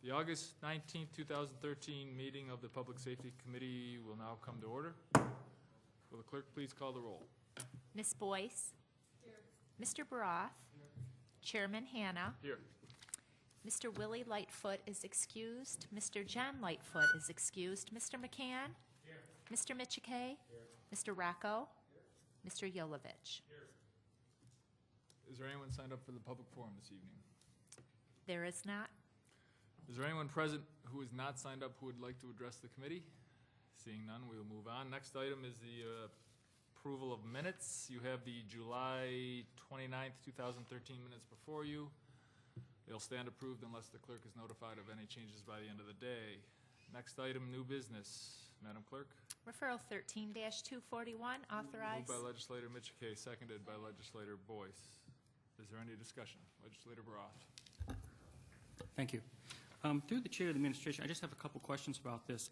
The August 19th, 2013 meeting of the Public Safety Committee will now come to order. Will the clerk please call the roll? Ms. Boyce? Here. Mr. Baroth? Here. Chairman Hanna? Here. Mr. Willie Lightfoot is excused. Mr. John Lightfoot is excused. Mr. McCann? Here. Mr. Michike? Here. Mr. Rocco? Here. Mr. Yolovich? Here. Is there anyone signed up for the public forum this evening? There is not. Is there anyone present who is not signed up who would like to address the committee? Seeing none, we will move on. Next item is the approval of minutes. You have the July 29th, 2013 minutes before you. They'll stand approved unless the clerk is notified of any changes by the end of the day. Next item, new business. Madam Clerk. Referral 13-241, authorized. Moved by Legislator Michike, seconded by Legislator Boyce. Is there any discussion? Legislator Baroth. Thank you. Through the chair of the administration, I just have a couple questions about this.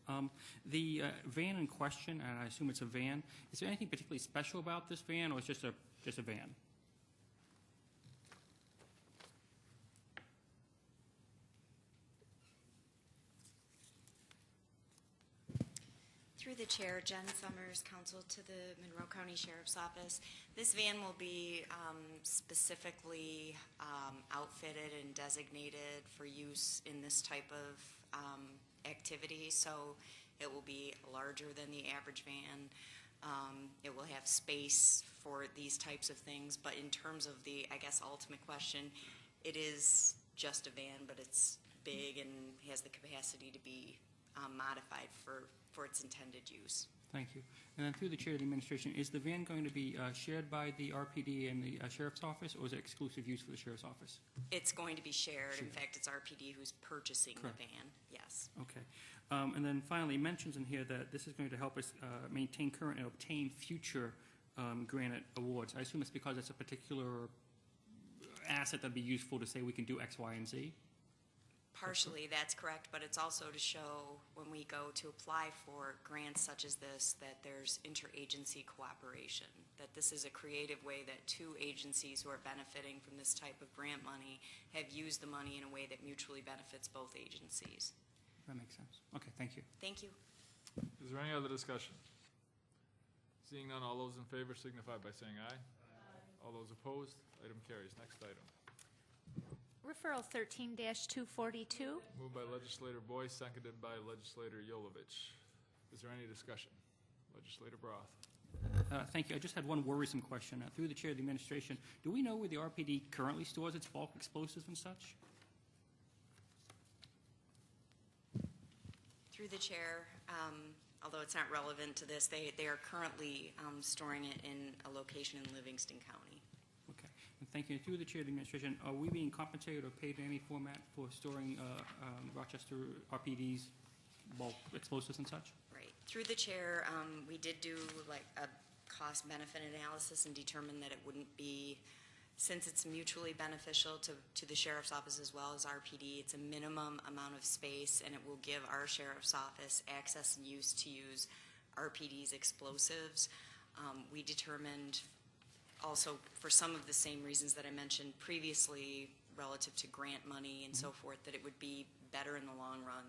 The van in question, and I assume it's a van, is there anything particularly special about this van, or it's just a van? Through the chair, Jen Summers, counsel to the Monroe County Sheriff's Office. This van will be specifically outfitted and designated for use in this type of activity. So it will be larger than the average van. It will have space for these types of things. But in terms of the, I guess, ultimate question, it is just a van, but it's big and has the capacity to be modified for its intended use. Thank you. And then through the chair of the administration, is the van going to be shared by the RPD and the Sheriff's Office, or is it exclusive use for the Sheriff's Office? It's going to be shared. In fact, it's RPD who's purchasing Correct. The van. Yes. Okay. And then finally, it mentions in here that this is going to help us maintain current and obtain future granted awards. I assume it's because it's a particular asset that would be useful to say we can do X, Y, and Z? Partially, that's correct, but it's also to show when we go to apply for grants such as this that there's interagency cooperation, that this is a creative way that two agencies who are benefiting from this type of grant money have used the money in a way that mutually benefits both agencies. That makes sense. Okay, thank you. Thank you. Is there any other discussion? Seeing none, all those in favor signify by saying aye. Aye. All those opposed, item carries. Next item. Referral 13-242. Moved by Legislator Boyce, seconded by Legislator Yolovich. Is there any discussion? Legislator Baroth. Thank you. I just had one worrisome question. Through the chair of the administration, do we know where the RPD currently stores its bulk explosives and such? Through the chair, although it's not relevant to this, they are currently storing it in a location in Livingston County. Okay. And thank you. Through the chair of the administration, are we being compensated or paid in any format for storing Rochester RPD's bulk explosives and such? Right. Through the chair, we did do like a cost-benefit analysis and determined that it wouldn't be, since it's mutually beneficial to the Sheriff's Office as well as RPD, it's a minimum amount of space, and it will give our Sheriff's Office access and use to use RPD's explosives. We determined also, for some of the same reasons that I mentioned previously relative to grant money and so forth, that it would be better in the long run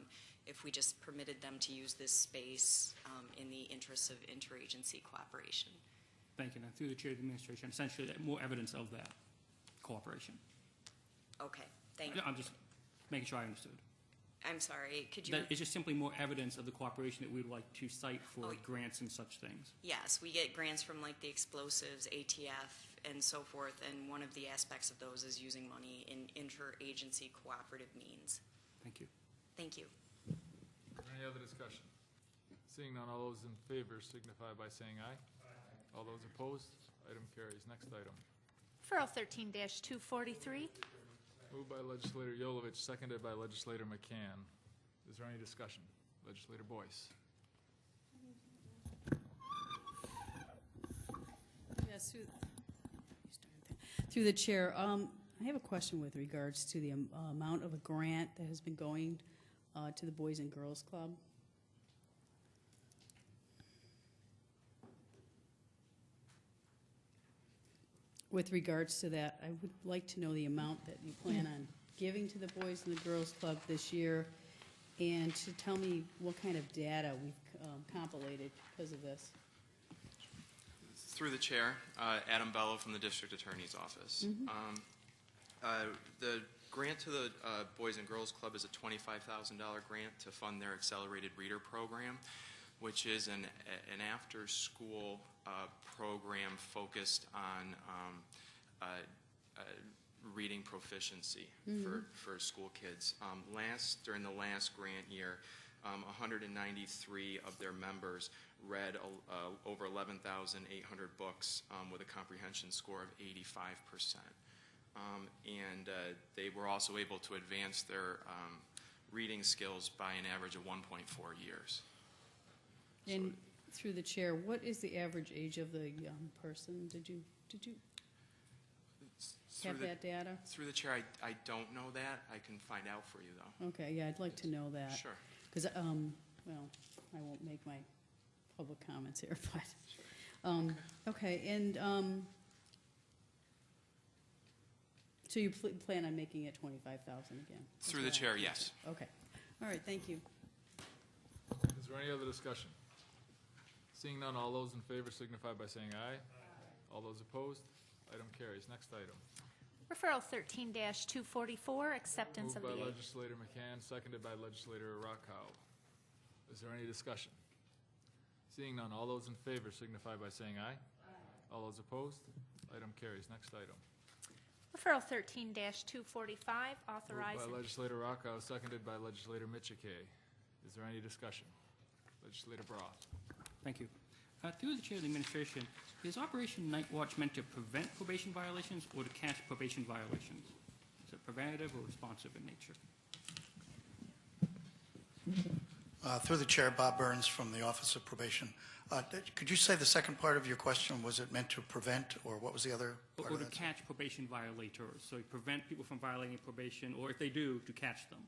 if we just permitted them to use this space in the interests of interagency cooperation. Thank you. Now, through the chair of the administration, essentially more evidence of that cooperation. Okay, thank you. I'm just making sure I understood. I'm sorry, could you? It's just simply more evidence of the cooperation that we would like to cite for grants and such things. Yes, we get grants from like the explosives, ATF, and so forth, and one of the aspects of those is using money in interagency cooperative means. Thank you. Thank you. Any other discussion? Seeing none, all those in favor signify by saying aye. Aye. All those opposed, item carries. Next item. Referral 13-243. Moved by Legislator Yolovich, seconded by Legislator McCann. Is there any discussion? Legislator Boyce. Yes, through the chair, I have a question with regards to the amount of a grant that has been going to the Boys and Girls Club. With regards to that, I would like to know the amount that you plan on giving to the Boys and the Girls Club this year, and to tell me what kind of data we've compilated because of this. Through the chair, Adam Bello from the District Attorney's Office. The grant to the Boys and Girls Club is a $25,000 grant to fund their Accelerated Reader Program, which is an after-school program focused on reading proficiency for school kids. During the last grant year, 193 of their members read over 11,800 books with a comprehension score of 85%. And they were also able to advance their reading skills by an average of 1.4 years. And through the chair, what is the average age of the young person? Did you have that data? Through the chair, I don't know that. I can find out for you, though. Okay, yeah, I'd like to know that. Sure. Because, well, I won't make my public comments here, but, okay, and, so you plan on making it 25,000 again? Through the chair, yes. Okay, all right, thank you. Is there any other discussion? Seeing none, all those in favor signify by saying aye. All those opposed, item carries. Next item. Referral 13-244, acceptance of Moved the by Legislator McCann, seconded by Legislator Rockow. Is there any discussion? Seeing none, all those in favor signify by saying aye. All those opposed, item carries. Next item. Referral 13-245, authorizing. Moved by Legislator Rockow, seconded by Legislator Michike. Is there any discussion? Legislator Broth. Thank you. Through the chair of the administration, is Operation Night Watch meant to prevent probation violations or to catch probation violations? Is it preventative or responsive in nature? Through the chair, Bob Burns from the Office of Probation. Could you say the second part of your question? Was it meant to prevent, or what was the other part Or of to that? catch probation violators, so you prevent people from violating probation, or if they do, to catch them?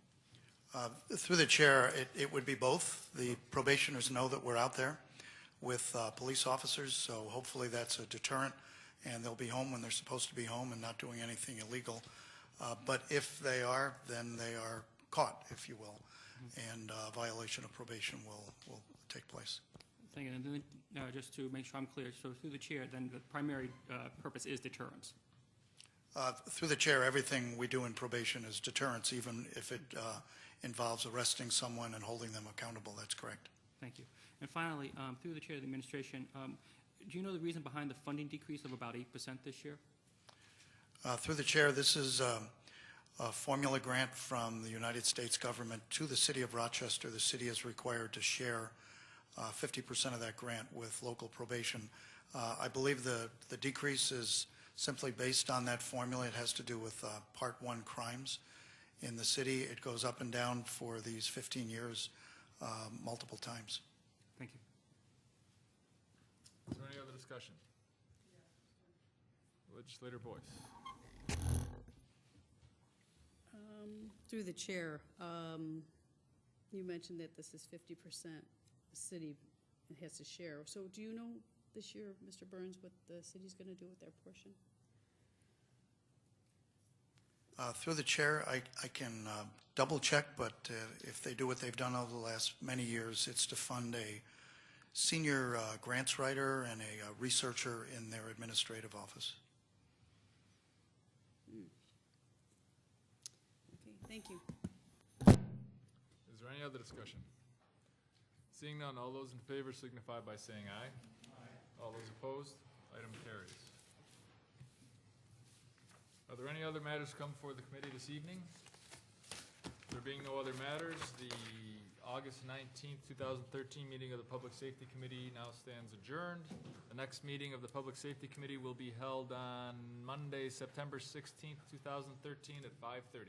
Through the chair, it would be both. The probationers know that we're out there with police officers, so hopefully that's a deterrent, and they'll be home when they're supposed to be home and not doing anything illegal. But if they are, then they are caught, if you will, and violation of probation will take place. Thank you. And then, just to make sure I'm clear, so through the chair, then the primary purpose is deterrence. Through the chair, everything we do in probation is deterrence, even if it involves arresting someone and holding them accountable. That's correct. Thank you. And finally, through the chair of the administration, do you know the reason behind the funding decrease of about 8% this year? Through the chair, this is a formula grant from the United States government to the city of Rochester. The city is required to share 50% of that grant with local probation. I believe the decrease is simply based on that formula. It has to do with Part 1 crimes in the city. It goes up and down for these 15 years multiple times. Thank you. Is there any other discussion? Legislator Boyce. Through the chair, you mentioned that this is 50% the city has to share. So do you know this year, Mr. Burns, what the city's going to do with their portion? Through the chair, I can double check, but if they do what they've done over the last many years, it's to fund a senior grants writer and a researcher in their administrative office. Okay, thank you. Is there any other discussion? Seeing none, all those in favor signify by saying aye. Aye. All those opposed, item carries. Are there any other matters to come before the committee this evening? There being no other matters, the August 19th, 2013 meeting of the Public Safety Committee now stands adjourned. The next meeting of the Public Safety Committee will be held on Monday, September 16th, 2013 at 5:30.